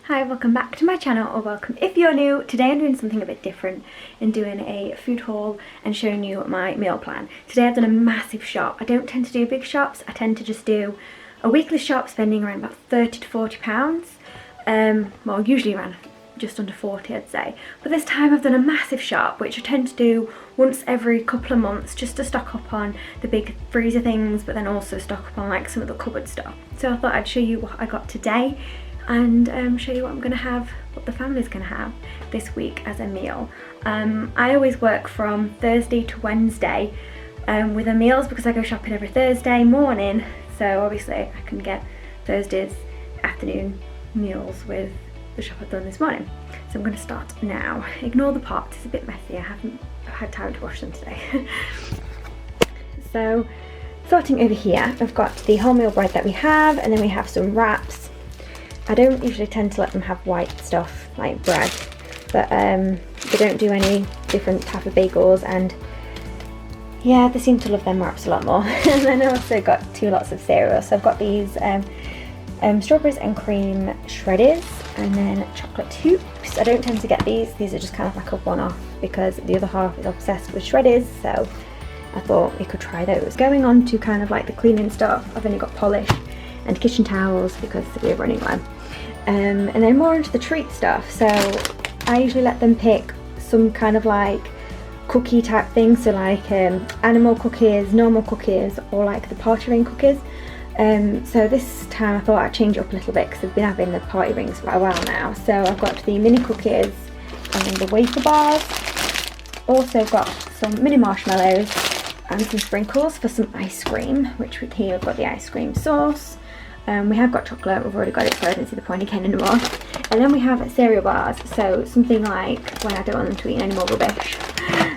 Hi, welcome back to my channel, or welcome if you're new. Today I'm doing something a bit different and doing a food haul and showing you my meal plan. Today I've done a massive shop. I don't tend to do big shops. I tend to just do a weekly shop spending around about 30 to 40 pounds. Well, usually around just under 40 I'd say. But this time I've done a massive shop, which I tend to do once every couple of months just to stock up on the big freezer things, but then also stock up on like some of the cupboard stuff. So I thought I'd show you what I got today and show you what I'm going to have, what the family's going to have this week as a meal. I always work from Thursday to Wednesday with the meals because I go shopping every Thursday morning, so obviously I can get Thursday's afternoon meals with the shop I've done this morning. So I'm going to start now. Ignore the pots, it's a bit messy, I haven't had time to wash them today. So starting over here, I've got the wholemeal bread that we have, and then we have some wraps. I don't usually tend to let them have white stuff like bread, but they don't do any different type of bagels, and yeah, they seem to love them wraps a lot more. And then I also got 2 lots of cereal. So I've got these strawberries and cream shredders, and then chocolate hoops. I don't tend to get these are just kind of like a one-off because the other half is obsessed with shredders, so I thought we could try those. Going on to kind of like the cleaning stuff, I've only got polish and kitchen towels because we're running low. And then more into the treat stuff, so I usually let them pick some kind of like cookie type thing, so like animal cookies, normal cookies, or like the party ring cookies. So this time I thought I'd change it up a little bit because I've been having the party rings for a while now. So I've got the mini cookies and the wafer bars. Also got some mini marshmallows and some sprinkles for some ice cream, which with here I've got the ice cream sauce. We have got chocolate, we've already got it, so I don't see the point again anymore. And then we have cereal bars, so something like when I don't want them to eat any more rubbish,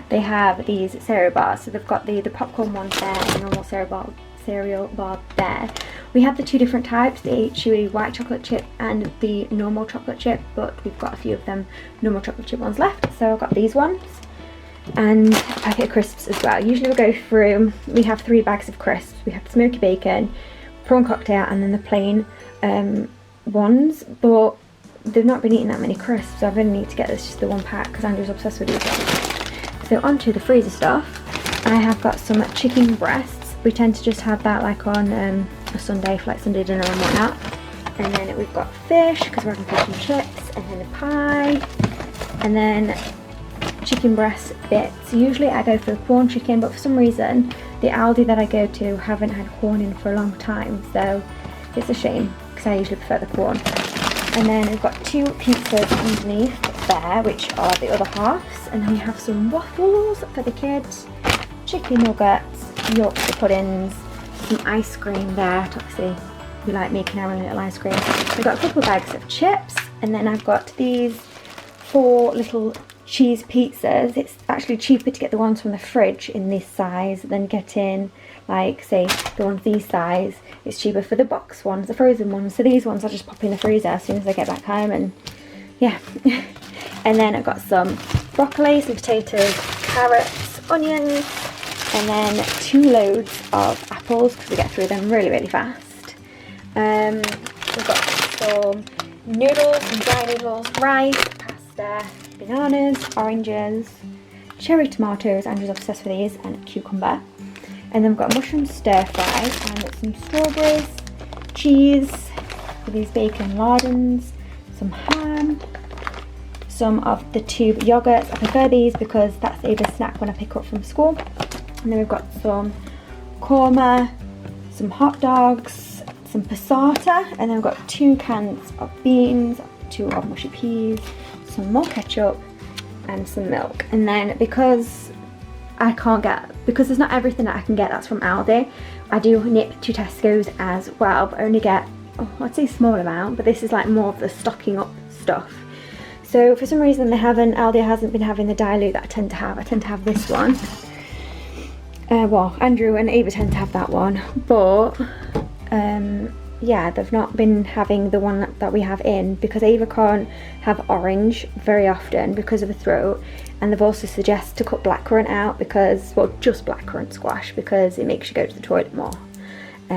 they have these cereal bars. So they've got the popcorn ones there and the normal cereal bar there. We have the 2 different types, the chewy white chocolate chip and the normal chocolate chip, but we've got a few of them normal chocolate chip ones left, so I've got these ones. And a packet of crisps as well. Usually we'll go through, we have 3 bags of crisps. We have the smoky bacon, prawn cocktail, and then the plain ones, but they've not been eating that many crisps, so I really need to get this just the 1 pack because Andrew's obsessed with these ones. So onto the freezer stuff, I have got some chicken breasts. We tend to just have that like on a Sunday for like Sunday dinner and whatnot. And then we've got fish because we're having fish and chips, and then a pie, and then chicken breast bits. Usually I go for the Quorn chicken, but for some reason the Aldi that I go to haven't had Quorn in for a long time, so it's a shame because I usually prefer the Quorn. And then we've got 2 pizzas underneath there, which are the other halves, and then we have some waffles for the kids, chicken nuggets, Yorkshire puddings, some ice cream there. Obviously we like making our own little ice cream. We've got a couple of bags of chips, and then I've got these 4 little cheese pizzas. It's actually cheaper to get the ones from the fridge in this size than getting like say the ones these size. It's cheaper for the box ones, the frozen ones. So these ones I just pop in the freezer as soon as I get back home, and yeah. And then I've got some broccoli, some potatoes, carrots, onions, and then 2 loads of apples because we get through them really fast. We've got some noodles, some dry noodles, rice, pasta, bananas, oranges, cherry tomatoes, Andrew's obsessed with these, and a cucumber. And then we've got mushroom stir fry and some strawberries, cheese, with these bacon lardons, some ham, some of the tube yogurts. I prefer these because that's either snack when I pick up from school. And then we've got some korma, some hot dogs, some passata, and then we've got 2 cans of beans, 2 of mushy peas, some more ketchup, and some milk. And then because there's not everything that I can get that's from Aldi, I do nip to Tesco's as well, but I only get, I'd say small amount, but this is like more of the stocking up stuff. So for some reason Aldi hasn't been having the dilute that I tend to have this one. Well, Andrew and Ava tend to have that one, but yeah, they've not been having the one that we have in because Ava can't have orange very often because of the throat, and they've also suggested to cut blackcurrant out because, well, just blackcurrant squash because it makes you go to the toilet more.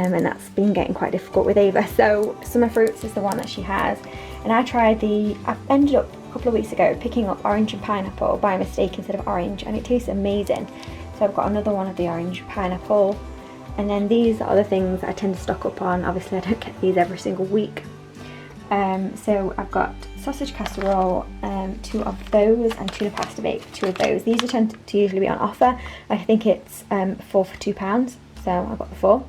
and that's been getting quite difficult with Ava. So summer fruits is the one that she has, And I ended up a couple of weeks ago picking up orange and pineapple by mistake instead of orange, and it tastes amazing. So I've got another one of the orange pineapple. And then these are the things I tend to stock up on. Obviously I don't get these every single week. So I've got sausage casserole, 2 of those, and tuna pasta bake, 2 of those. These tend to usually be on offer. I think it's 4 for £2, so I got the 4.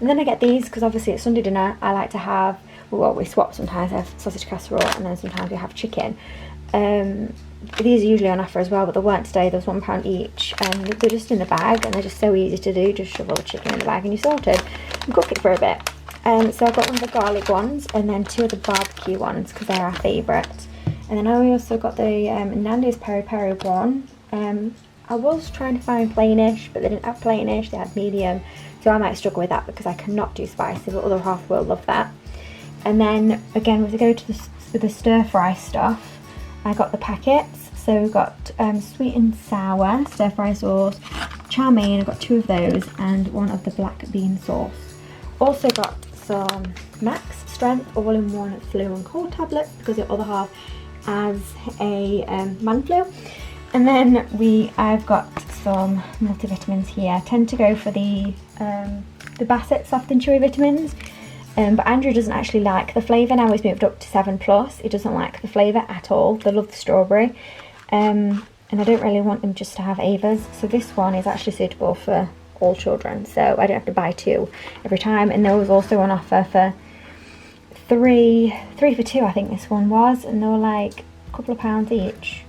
And then I get these because obviously it's Sunday dinner. I like to have, well, we swap sometimes. I have sausage casserole and then sometimes we have chicken. These are usually on offer as well, but they weren't today. There was £1 each, and they're just in the bag and they're just so easy to do. Just shove all the chicken in the bag and you're sorted and cook it for a bit. So I've got one of the garlic ones and then 2 of the barbecue ones because they're our favourite. And then I also got the Nando's peri peri one. I was trying to find plainish, but they didn't have plainish, they had medium. So I might struggle with that because I cannot do spicy, but other half will love that. And then again, with go to the stir fry stuff, I got the packets. So we've got sweet and sour stir fry sauce, chow mein, I've got 2 of those, and 1 of the black bean sauce. Also got some Max Strength all-in-one flu and cold tablets because the other half has a man flu. And then I've got some multivitamins here. I tend to go for the Bassett soft and chewy vitamins, but Andrew doesn't actually like the flavour. Now he's moved up to 7+. He doesn't like the flavour at all. They love the strawberry, and I don't really want them just to have Avas. So this one is actually suitable for all children, so I don't have to buy 2 every time. And there was also an offer for 3 for 2, I think this one was, and they were like a couple of pounds each.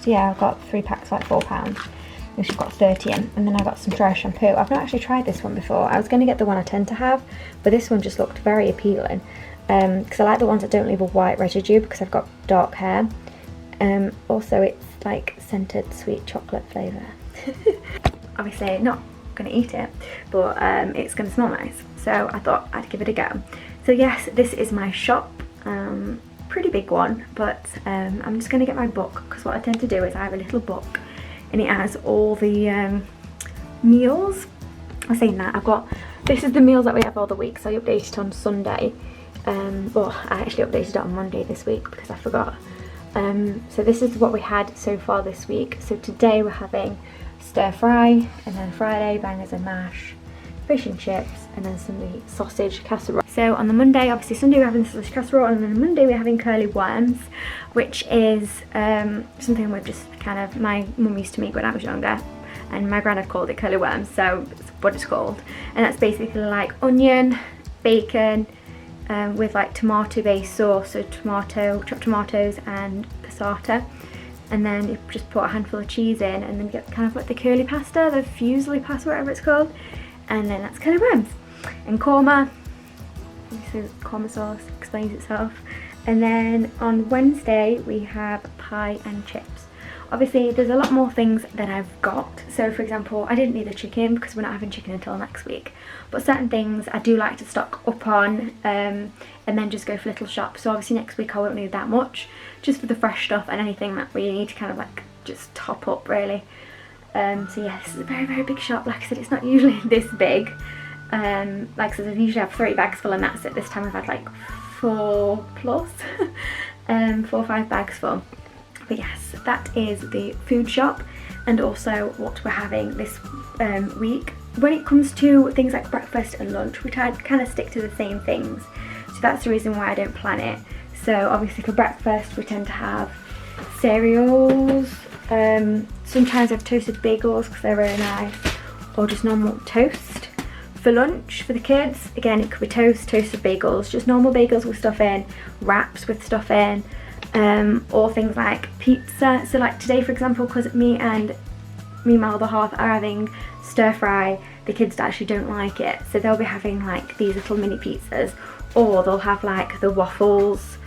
So yeah, I've got 3 packs like £4, which I've got 30 in. And then I got some dry shampoo. I've not actually tried this one before. I was going to get the one I tend to have, but this one just looked very appealing because I like the ones that don't leave a white residue because I've got dark hair. Also it's like scented sweet chocolate flavour. Obviously not going to eat it, but it's going to smell nice, so I thought I'd give it a go. So yes, this is my shop, pretty big one, but I'm just going to get my book because what I tend to do is I have a little book and it has all the meals. I'm saying that this is the meals that we have all the week, so I updated it on Sunday. Well, I actually updated it on Monday this week because I forgot. So this is what we had so far this week. So today we're having stir fry, and then Friday bangers and mash, fish and chips, and then Sunday sausage casserole. So on the Monday, obviously Sunday we're having sausage casserole, and then on Monday we're having curly worms, which is something we've just kind of, my mum used to make when I was younger, and my granddad called it curly worms, so it's what it's called. And that's basically like onion, bacon, with like tomato based sauce, so chopped tomatoes and passata. And then you just put a handful of cheese in, and then you get kind of like the curly pasta, the fusilli pasta, whatever it's called. And then that's curly worms. And korma, so korma sauce explains itself. And then on Wednesday we have pie and chips. Obviously there's a lot more things that I've got. So for example, I didn't need the chicken because we're not having chicken until next week. But certain things I do like to stock up on, and then just go for little shops. So obviously next week I won't need that much, just for the fresh stuff and anything that we need to kind of like just top up really. So yeah, this is a very, very big shop. Like I said, it's not usually this big. Like I said, I usually have 3 bags full and that's it. This time I've had like 4 plus, 4 or 5 bags full. But yes, that is the food shop and also what we're having this week. When it comes to things like breakfast and lunch, we try to kind of stick to the same things. So that's the reason why I don't plan it. So obviously for breakfast we tend to have cereals, sometimes I have toasted bagels because they're really nice, or just normal toast. For lunch, for the kids, again it could be toasted bagels, just normal bagels with stuff in, wraps with stuff in, or things like pizza. So like today for example, because me and my other half are having stir fry, the kids actually don't like it, so they'll be having like these little mini pizzas, or they'll have like the waffles,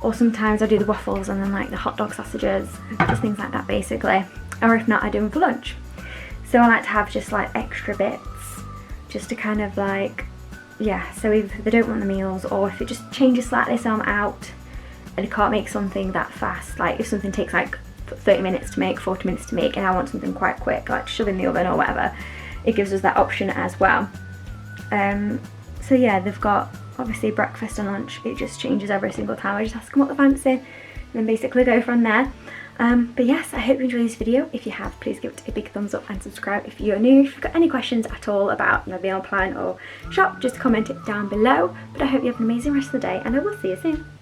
or sometimes I do the waffles and then like the hot dog sausages, just things like that basically, or if not I do them for lunch. So I like to have just like extra bits just to kind of like, yeah, so if they don't want the meals, or if it just changes slightly so I'm out and I can't make something that fast, like if something takes like 30 minutes to make, 40 minutes to make, and I want something quite quick, like shove in the oven or whatever, it gives us that option as well. So yeah, they've got obviously breakfast and lunch, it just changes every single time. I just ask them what they fancy and then basically go from there. But yes, I hope you enjoyed this video. If you have, please give it a big thumbs up and subscribe if you're new. If you've got any questions at all about my meal plan or shop, just comment it down below. But I hope you have an amazing rest of the day and I will see you soon.